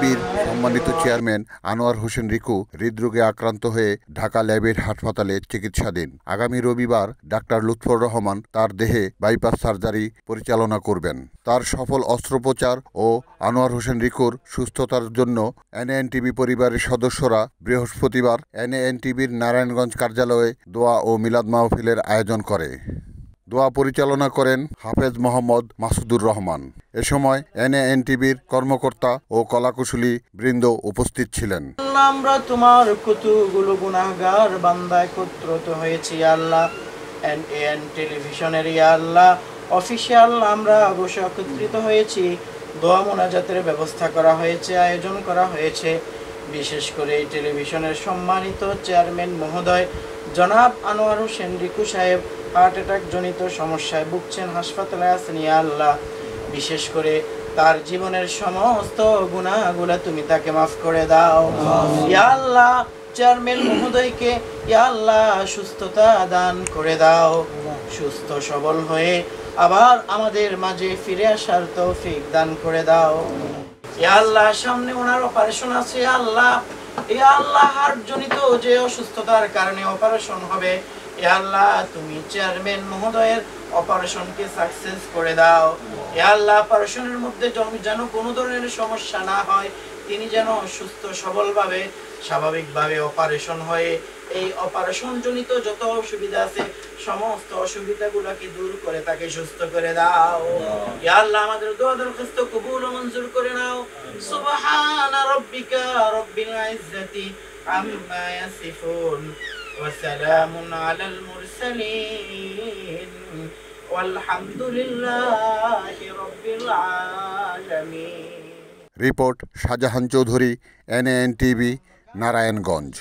এনএএনটিবির সম্মানিত চেয়ারম্যান আনোয়ার হোসেন রিকু হৃদরোগে আক্রান্ত হয়ে ঢাকা ল্যাবের হাসপাতালে চিকিৎসাধীন। আগামী রবিবার ডাক্তার লুৎফর রহমান তার দেহে বাইপাস সার্জারি পরিচালনা করবেন। তার সফল অস্ত্রোপচার ও আনোয়ার হোসেন রিকুর সুস্থতার জন্য এনএএনটিবি পরিবারের সদস্যরা বৃহস্পতিবার এনএএনটিবির নারায়ণগঞ্জ কার্যালয়ে দোয়া ও মিলাদ মাহফিলের আয়োজন করে। দোয়া পরিচালনা করেন হাফেজ মোহাম্মদ মাসুদুর রহমান। এ সময় এনএএনটিবির কর্মকর্তা ও কলাকুশলী বৃন্দ উপস্থিত ছিলেন। আমরা তোমার কতগুলো গুনাহগার বান্দা একত্রিত হয়েছি আল্লাহ। এনএএন টেলিভিশনের আল্লাহ অফিসিয়াল আমরা অবশ্য একত্রিত হয়েছি। দোয়া মোনাজাতের ব্যবস্থা করা হয়েছে, আয়োজন করা হয়েছে। বিশেষ করে এই টেলিভিশনের সম্মানিত চেয়ারম্যান মহোদয় জনাব আনোয়ার হোসেন রিকু সাহেব হার্ট অ্যাটাক জনিত সমস্যায় ভুগছেন, হাসপাতালে আছেন। ইয়া আল্লাহ, বিশেষ করে তার জীবনের সমস্ত গুনাহগুলো তুমি তাকে মাফ করে দাও। ইয়া আল্লাহ, চেয়ারম্যান মহোদয়কে ইয়া আল্লাহ সুস্থতা দান করে দাও। সুস্থ সবল হয়ে আবার আমাদের মাঝে ফিরে আসার তৌফিক দান করে দাও। ইয়া আল্লাহ, সামনে ওনার অপারেশন আছে। ইয়া আল্লাহ, হার্ট জনিত যে অসুস্থতার কারণে অপারেশন হবে, ইয়া আল্লাহ তুমি চেয়ারম্যান মহোদয়ের অপারেশনকে সাকসেস করে দাও। ইয়া আল্লাহ, অপারেশনের মধ্যে যেন কোনো ধরনের সমস্যা না হয়, তিনি যেন সুস্থ সবলভাবে স্বাভাবিকভাবে অপারেশন হয়ে এই অপারেশন জনিত যত অসুবিধা আছে সমস্ত অসুবিধাগুলোকে দূর করে তাকে সুস্থ করে দাও। ইয়া আল্লাহ, আমাদের দোয়া দরখাস্ত কবুল ও মঞ্জুর করে নাও। সুবহানা রাব্বিকা রাব্বিল ইজ্জাতি আম্মা ইয়াসিফুন ওয়া সালামুন আলাল মুরসালিন ওয়ালহামদুলিল্লাহি রাব্বিল আলামিন। রিপোর্ট শাহজাহান চৌধুরী, এনএএনটিভি, নারায়ণগঞ্জ।